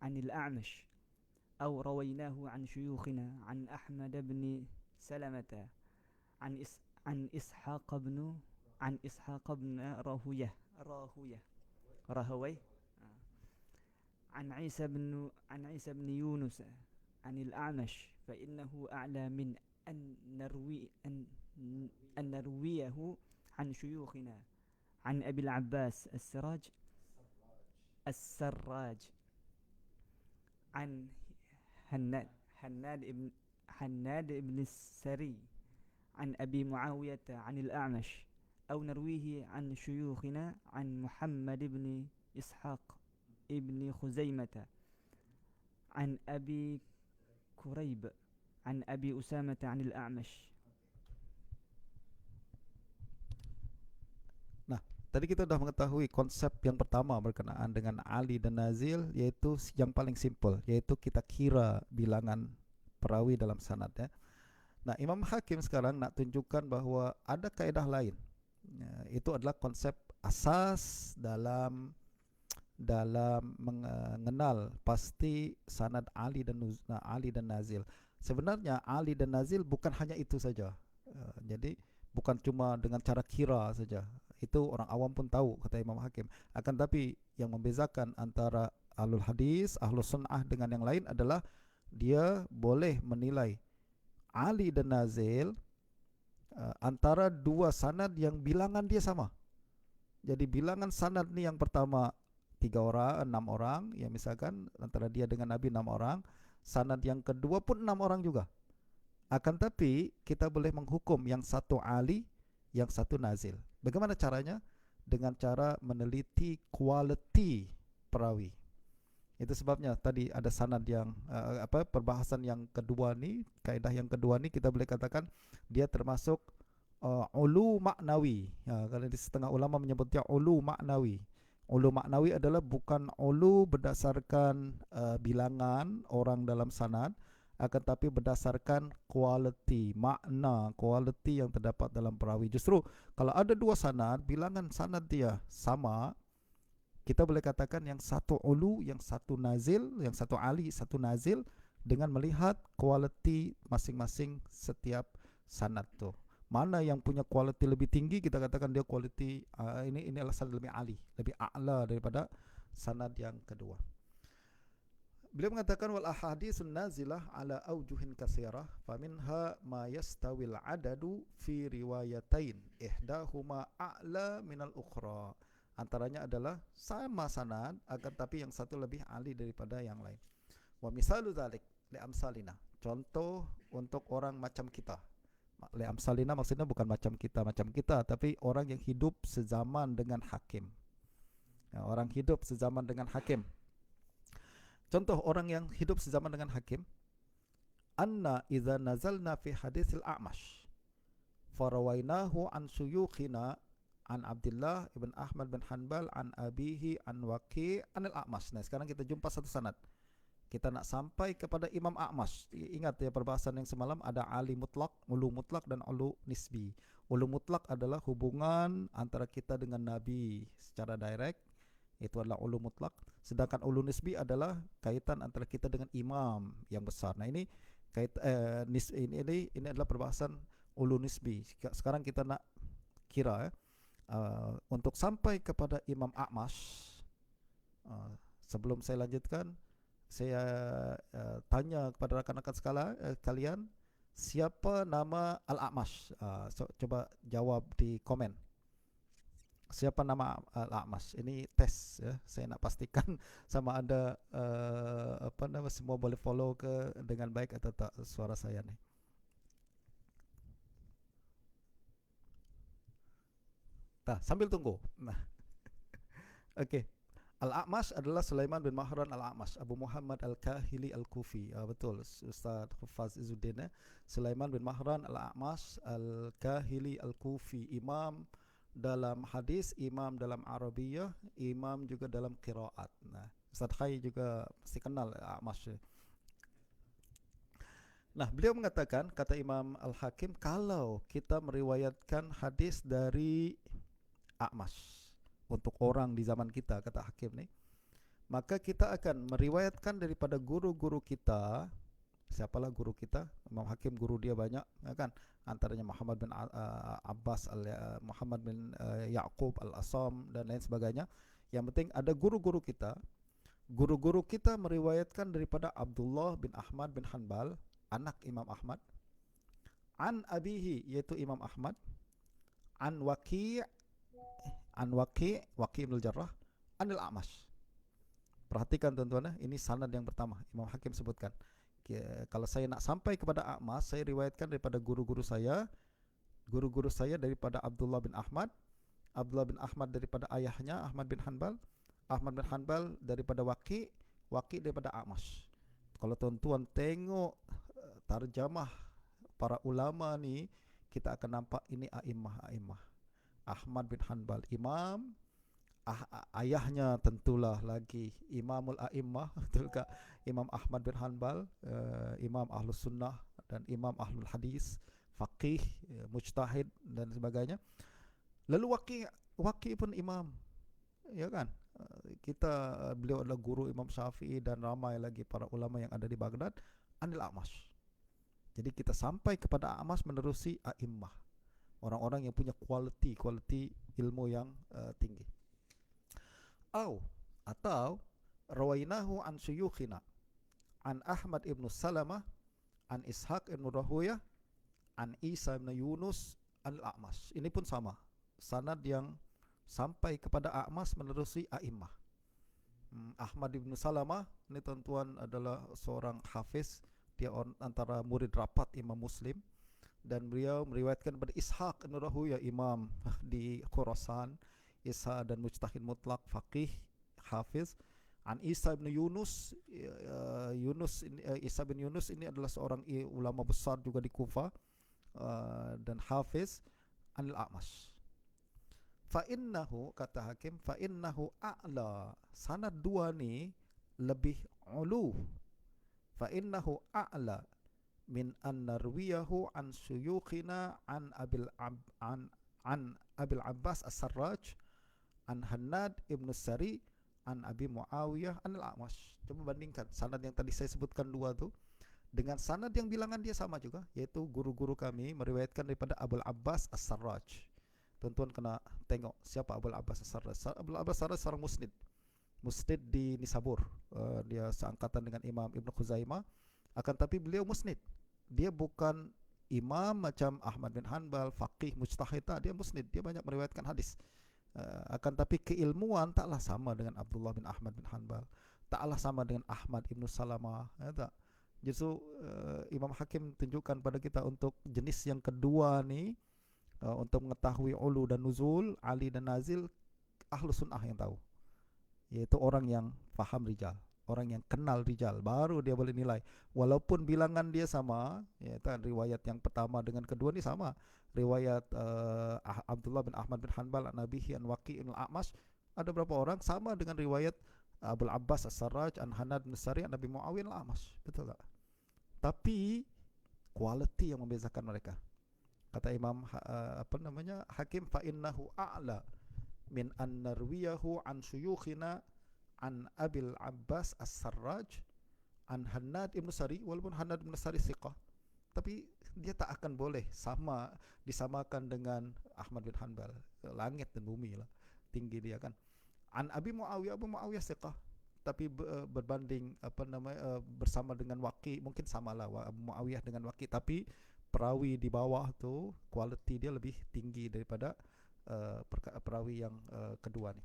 عن الأعمش أو رويناه عن شيوخنا عن أحمد بن سلمة عن إسحاق بن راهويه عن عيسى بن يونس عن الأعمش فإنه أعلى من أن نرويه عن شيوخنا عن أبي العباس السراج عن حناد بن السري عن أبي معاوية عن الأعمش أو نرويه عن شيوخنا عن محمد بن إسحاق ابن خزيمة عن أبي كريب عن أبي أسامة عن الأعمش. Nah, tadi kita sudah mengetahui konsep yang pertama berkenaan dengan Ali dan Nazil, yaitu yang paling simpel, yaitu kita kira bilangan perawi dalam sanad, ya. Nah, Imam Hakim sekarang nak tunjukkan bahawa ada kaedah lain. Itu adalah konsep asas dalam mengenal pasti sanad Ali dan Nazil. Sebenarnya Ali dan Nazil bukan hanya itu saja. Jadi bukan cuma dengan cara kira saja. Itu orang awam pun tahu, kata Imam Hakim. Akan tapi yang membezakan antara ahlul hadis, ahlus sunnah dengan yang lain adalah dia boleh menilai Ali dan Nazil antara dua sanad yang bilangan dia sama. Jadi bilangan sanad ni yang pertama 3 orang, 6 orang, ya misalkan antara dia dengan Nabi 6 orang. Sanad yang kedua pun 6 orang juga. Akan tapi kita boleh menghukum yang satu ali, yang satu nazil. Bagaimana caranya? Dengan cara meneliti kualiti perawi. Itu sebabnya tadi ada sanad yang perbahasan yang kedua ni, kaedah yang kedua ni kita boleh katakan dia termasuk ulu maknawi. Kalau di setengah ulama menyebutnya ulu maknawi. Ulu maknawi adalah bukan ulu berdasarkan bilangan orang dalam sanad, akan tapi berdasarkan kualiti, makna, kualiti yang terdapat dalam perawi. Justru kalau ada dua sanad, bilangan sanad dia sama, kita boleh katakan yang satu ulu, yang satu nazil, yang satu ali, satu nazil, dengan melihat kualiti masing-masing setiap sanad tu. Mana yang punya kualiti lebih tinggi, kita katakan dia kualiti ini adalah sanad lebih ali, lebih a'la daripada sanad yang kedua. Beliau mengatakan wal ahaditsun nazilah ala aujuhin katsirah faminha ma yastawil adadu fi riwayatain ihdahuma a'la minal ukhra. Antaranya adalah sama sanad akan tapi yang satu lebih ali daripada yang lain. Wa misalu dzalik li amsalina. Contoh untuk orang macam kita. Li amsalina maksudnya bukan macam kita tapi orang yang hidup sezaman dengan hakim. Orang hidup sezaman dengan hakim. Contoh orang yang hidup sezaman dengan hakim, anna idza nazalna fi haditsil a'mash farawainahu an suyukhina an Abdullah ibn Ahmad bin Hanbal an abihi an Waqi' anil a'mash. Nah, sekarang kita jumpa satu sanad. Kita nak sampai kepada Imam A'mash. Ingat ya perbahasan yang semalam ada ali mutlak, ulu mutlak dan ulu nisbi. Ulu mutlak adalah hubungan antara kita dengan Nabi secara direct. Itu adalah ulu mutlak. Sedangkan ulu nisbi adalah kaitan antara kita dengan imam yang besar. Nah, ini ini adalah perbahasan ulu nisbi. Sekarang kita nak kira untuk sampai kepada Imam A'mash. Sebelum saya lanjutkan, saya tanya kepada rakan-rakan kalian, siapa nama Al-A'mash? Coba jawab di komen. Siapa nama Al-A'mash? Ini tes ya. Saya nak pastikan sama ada semua boleh follow ke dengan baik atau tak suara saya ni. Sambil tunggu. Nah. Okey. Al-A'mash adalah Sulaiman bin Mahran Al-A'mash, Abu Muhammad Al-Kahili Al-Kufi. Betul, Ustaz Hufaz Izzuddin. Sulaiman bin Mahran Al-A'mash Al-Kahili Al-Kufi, imam dalam hadis, imam dalam Arabiyah, imam juga dalam qiraat. Nah, Ustaz Khai juga mesti kenal A'mash. Nah, beliau mengatakan, kata Imam Al-Hakim, kalau kita meriwayatkan hadis dari A'mash untuk orang di zaman kita, kata Hakim ni, maka kita akan meriwayatkan daripada guru-guru kita. Siapalah guru kita? Imam Hakim guru dia banyak, ya kan? Antaranya Muhammad bin Abbas, Muhammad bin Ya'qub Al-Asam dan lain sebagainya. Yang penting ada guru-guru kita. Guru-guru kita meriwayatkan daripada Abdullah bin Ahmad bin Hanbal, anak Imam Ahmad, an abihi, yaitu Imam Ahmad, an Waqi' bin Al-Jarrah, anil A'mash. Perhatikan tuan-tuan, ini sanad yang pertama Imam Hakim sebutkan. Kalau saya nak sampai kepada A'mash, saya riwayatkan daripada guru-guru saya. Guru-guru saya daripada Abdullah bin Ahmad, Abdullah bin Ahmad daripada ayahnya Ahmad bin Hanbal, Ahmad bin Hanbal daripada Waqi' daripada A'mash. Kalau tuan-tuan tengok tarjamah para ulama ni, kita akan nampak ini a'immah. Ahmad bin Hanbal imam, ayahnya tentulah lagi Imamul A'immah, betul tak? Imam Ahmad bin Hanbal, Imam Ahlus Sunnah dan Imam Ahlul Hadis, faqih, mujtahid dan sebagainya. Lalu Waqi' pun imam, ya kan? Beliau adalah guru Imam Syafi'i dan ramai lagi para ulama yang ada di Baghdad, anil A'mash. Jadi kita sampai kepada A'mash menerusi a'immah, orang-orang yang punya kualiti ilmu yang tinggi. Atau rawainahu an syuyukhina an Ahmad ibn Salamah an Ishaq ibn Rahuyah an Isa ibn Yunus an A'mash. Ini pun sama, sanad yang sampai kepada A'mash menerusi a'immah. Ahmad ibn Salamah ini tuan-tuan adalah seorang hafiz dia antara murid rapat Imam Muslim, dan beliau meriwayatkan daripada Ishaq bin Rahuya, imam di Khurasan, Isa dan mujtahid mutlak, faqih, hafiz. An Isa bin Yunus, Isa bin Yunus ini adalah seorang ulama besar juga di Kufah, dan hafiz. Anil A'mash. Fa innahu, kata Hakim, fa innahu a'la, sanad dua ni lebih ulu. Fa innahu a'la min an narwiyahu an syuyukhina an Abil Abbas As-Sarraj an Hannad ibn Sari an Abi Muawiyah an Al-A'mash. Coba bandingkan sanad yang tadi saya sebutkan dua tu dengan sanad yang bilangan dia sama juga, yaitu guru-guru kami meriwayatkan daripada Abul Abbas As-Sarraj. Tuan-tuan kena tengok siapa Abul Abbas As-Sarraj. Abul Abbas As-Sarraj seorang musnid di Nisabur. Dia seangkatan dengan Imam Ibn Khuzaimah, akan tapi beliau musnid. Dia bukan imam macam Ahmad bin Hanbal, faqih, mujtahid. Dia musnid, dia banyak meriwayatkan hadis. Akan tapi keilmuan taklah sama dengan Abdullah bin Ahmad bin Hanbal, taklah sama dengan Ahmad Ibn Salamah, tak. Justru Imam Hakim tunjukkan pada kita untuk jenis yang kedua ni, untuk mengetahui ulu dan nuzul, ali dan nazil, ahlu sunnah yang tahu, yaitu orang yang faham rijal, orang yang kenal rijal, baru dia boleh nilai. Walaupun bilangan dia sama, yaitu riwayat yang pertama dengan kedua ni sama, riwayat Abdullah bin Ahmad bin Hanbal an Nabihi an Waqi' bin Al-A'mash, ada berapa orang sama dengan riwayat Abul Abbas As-Sarraj an Hannad bin Sari an Nabi Muawiyah Al-A'mash, betul tak? Tapi quality yang membezakan mereka. Kata Imam Hakim, fa innahu a'la min an narwiyahu an syuyukhina an Abil Abbas As-Sarraj an Hannad ibn Sari, walaupun Hannad ibn Sari thiqah, tapi dia tak akan boleh disamakan dengan Ahmad bin Hanbal. Langit dan bumi lah tinggi dia kan. An Abi Muawiyah, Abu Muawiyah thiqah, tapi berbanding bersama dengan Waqi, mungkin samalah Abu Muawiyah dengan Waqi, tapi perawi di bawah tu quality dia lebih tinggi daripada perawi yang kedua ni.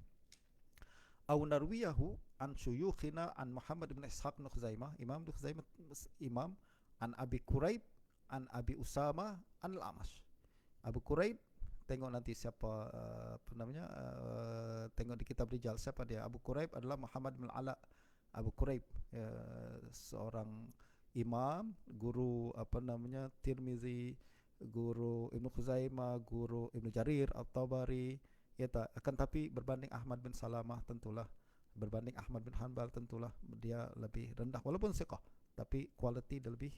Au narwiyahu an syuyukhina an Muhammad bin Ishaq bin Khuzaimah, Imam bin Khuzaimah, Imam, an Abi Quraib an Abi Usama an Al-A'mash. Abu Quraib, tengok nanti siapa tengok di kitab rijal siapa dia. Abu Quraib adalah Muhammad bin Ala. Abu Quraib seorang imam, guru Tirmizi, guru Ibnu Khuzaimah, guru Ibnu Jarir At-Tabari, ya tak. Akan tapi berbanding Ahmad bin Salamah tentulah, berbanding Ahmad bin Hanbal tentulah dia lebih rendah, walaupun thiqah, tapi quality dia lebih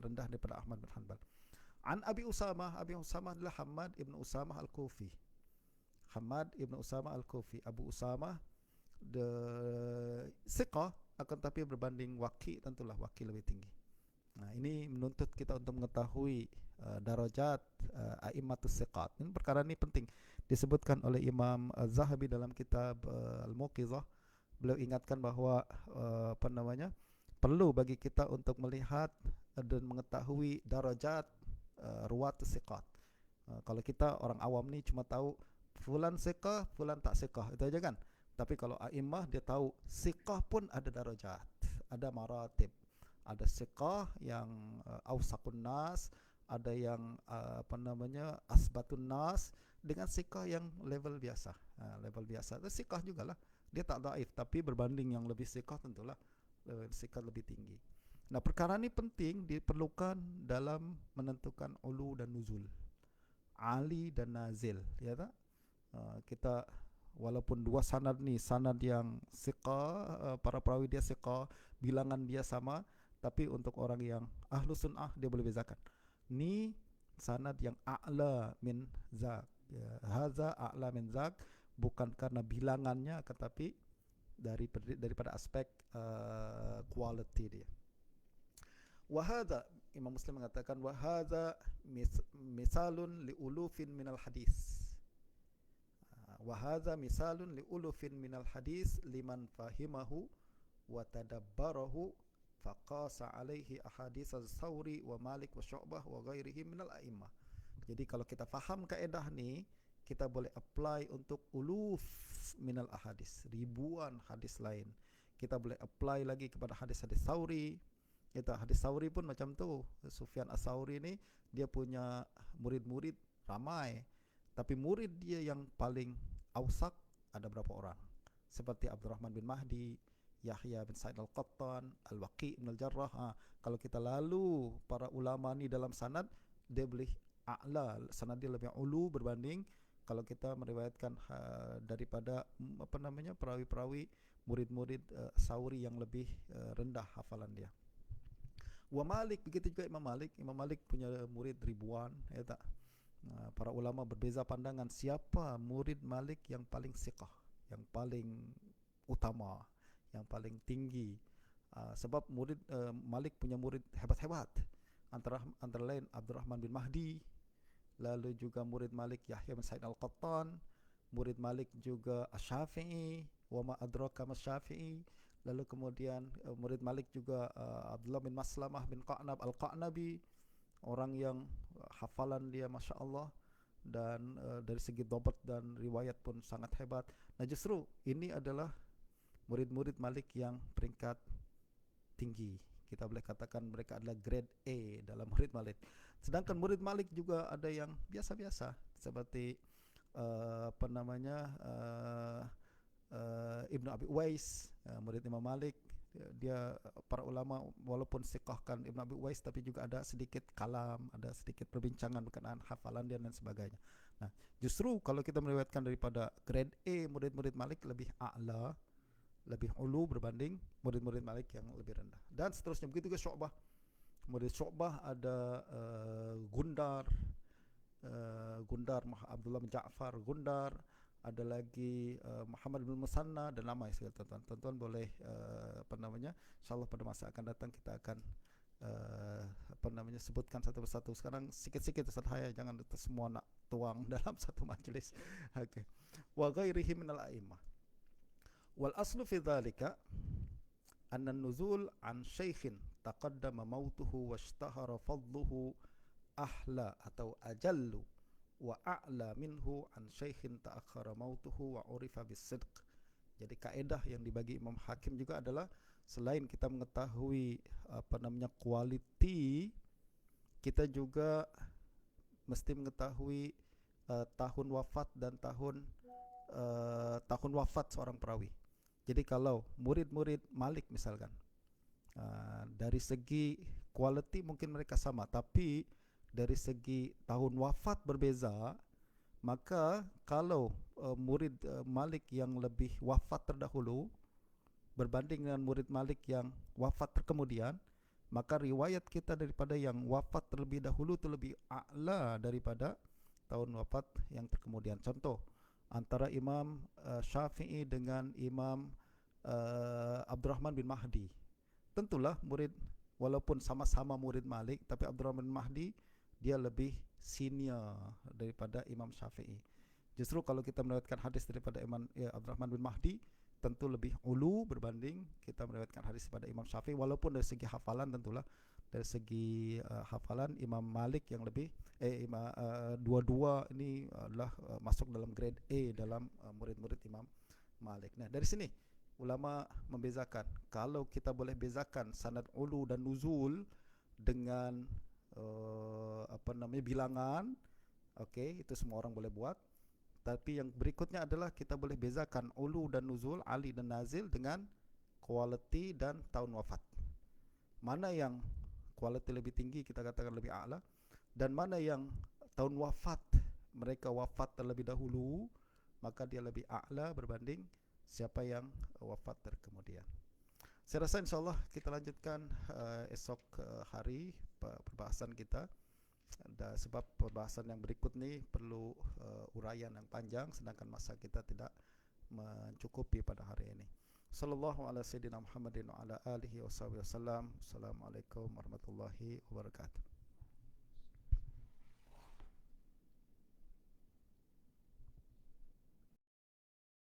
rendah daripada Ahmad bin Hanbal. An Abi Usamah, Abi Usamah adalah Hamad ibn Usamah Al-Kufi. Hamad ibn Usamah Al-Kufi. Abu Usamah thiqah, akan tapi berbanding Waqi tentulah Waqi lebih tinggi. Nah, ini menuntut kita untuk mengetahui darajat a'immatus thiqat. Ini perkara ini penting, disebutkan oleh Imam Az-Zahabi dalam kitab Al-Muqizah. Beliau ingatkan bahawa perlu bagi kita untuk melihat dan mengetahui darajat ruwatus thiqat. Kalau kita orang awam ni cuma tahu fulan thiqah, fulan tak thiqah, itu aja kan. Tapi kalau a'immah dia tahu thiqah pun ada darajat, ada maratib. Ada thiqah yang awsaqun nas, ada yang asbatun nas, dengan thiqah yang level biasa. Level biasa itu thiqah jugalah. Dia tak dhaif, tapi berbanding yang lebih thiqah tentulah thiqah lebih tinggi. Nah, perkara ini penting, diperlukan dalam menentukan ulu dan nuzul, ali dan nazil, ya tak? Kita walaupun dua sanad ni, sanad yang thiqah, para perawi dia thiqah, bilangan dia sama, tapi untuk orang yang ahlu sunnah dia boleh bezakan. Ni sanad yang a'la min zak, ya, haza a'la min zak, bukan karena bilangannya, tetapi daripada aspek quality dia. Wahada, Imam Muslim mengatakan, wahada misalun liulufin minal hadis. Wahada misalun liulufin minal hadis liman fahimahu wa tadabbarahu faqasa alaihi ahadits az-Thawri wa Malik wa Syu'bah wa ghairihi minal a'immah. Jadi kalau kita faham kaedah ni, kita boleh apply untuk uluf minal ahadis, ribuan hadis lain. Kita boleh apply lagi kepada hadis-hadis Thawri, Kita hadis Sauri pun macam tu. Sufyan As-Sauri ni dia punya murid-murid ramai, tapi murid dia yang paling ausak ada berapa orang? Seperti Abdurrahman bin Mahdi, Yahya bin Sa'id Al-Qattan, Al-Waqi' bin Al-Jarrah. Kalau kita lalu para ulama ni dalam sanad, dia boleh a'la, sanad dia lebih ulu berbanding kalau kita meriwayatkan daripada perawi-perawi murid-murid Sauri yang lebih rendah hafalan dia. Wa Malik, begitu juga Imam Malik. Imam Malik punya murid ribuan, ya tak? Para ulama berbeza pandangan siapa murid Malik yang paling siqah, yang paling utama, yang paling tinggi. Sebab murid Malik punya murid hebat-hebat. Antara lain Abdurrahman bin Mahdi, lalu juga murid Malik Yahya bin Sa'id Al-Qattan, murid Malik juga Asy-Syafi'i, wa ma adraka mas-Syafi'i. Lalu kemudian murid Malik juga Abdullah bin Maslamah bin Qa'nab Al-Qa'nabi, orang yang hafalan dia Masya Allah, dan dari segi dhabt dan riwayat pun sangat hebat. Nah justru ini adalah murid-murid Malik yang peringkat tinggi. Kita boleh katakan mereka adalah grade A dalam murid Malik. Sedangkan murid Malik juga ada yang biasa-biasa, seperti Ibnu Abi Uwais, murid Imam Malik. Dia para ulama walaupun siqahkan Ibnu Abi Uwais, tapi juga ada sedikit kalam, ada sedikit perbincangan berkenaan hafalan dia dan sebagainya. Nah, justru kalau kita meriwayatkan daripada grade A, murid-murid Malik lebih a'la, lebih ulu berbanding murid-murid Malik yang lebih rendah. Dan seterusnya begitu juga Syu'bah. Murid Syu'bah ada Gundar, Abdullah bin Ja'far Gundar, ada lagi Muhammad bin Musanna, dan lama sekali tuan-tuan. Tuan-tuan boleh insyaallah pada masa akan datang kita akan sebutkan satu persatu. Sekarang sikit-sikit Ustaz Haya, jangan semua nak tuang dalam satu majlis. Okey. Wa ghairihi minal a'immah. Wal aslu fi dhalika anna an-nuzul an shaykhin taqaddama mautuhu washtahara fadluhu ahla atau ajallu wa a'la minhu an shaykhin ta'akhkhara mautuhu wa urifa bis-sidq. Jadi kaedah yang dibagi Imam Hakim juga adalah selain kita mengetahui kualiti, kita juga mesti mengetahui tahun wafat dan tahun wafat seorang perawi. Jadi kalau murid-murid Malik misalkan, dari segi kualiti mungkin mereka sama, tapi dari segi tahun wafat berbeza, maka kalau murid Malik yang lebih wafat terdahulu berbanding dengan murid Malik yang wafat terkemudian, maka riwayat kita daripada yang wafat terlebih dahulu itu lebih a'la daripada tahun wafat yang terkemudian. Contoh, antara Imam Syafi'i dengan Imam Abdurrahman bin Mahdi. Tentulah murid, walaupun sama-sama murid Malik, tapi Abdurrahman bin Mahdi dia lebih senior daripada Imam Syafi'i. Justru kalau kita meriwayatkan hadis daripada Imam Abdurrahman bin Mahdi, tentu lebih ulu berbanding kita meriwayatkan hadis daripada Imam Syafi'i. Walaupun dari segi hafalan, tentulah dari segi hafalan Imam Malik yang lebih dua-dua ini adalah masuk dalam grade A dalam murid-murid Imam Malik. Nah, dari sini ulama membezakan. Kalau kita boleh bezakan sanad ulu dan nuzul dengan bilangan, okey, itu semua orang boleh buat. Tapi yang berikutnya adalah kita boleh bezakan ulu dan nuzul, ali dan nazil dengan quality dan tahun wafat. Mana yang quality lebih tinggi, kita katakan lebih a'la, dan mana yang tahun wafat, mereka wafat terlebih dahulu, maka dia lebih a'la berbanding siapa yang wafat terkemudian. Saya rasa insyaAllah kita lanjutkan esok hari perbahasan kita. Sebab perbahasan yang berikut ni perlu uraian yang panjang, sedangkan masa kita tidak mencukupi pada hari ini. Sallallahu ala sayyidina Muhammadin wa ala alihi wa sahbihi wasallam. Assalamualaikum warahmatullahi wabarakatuh.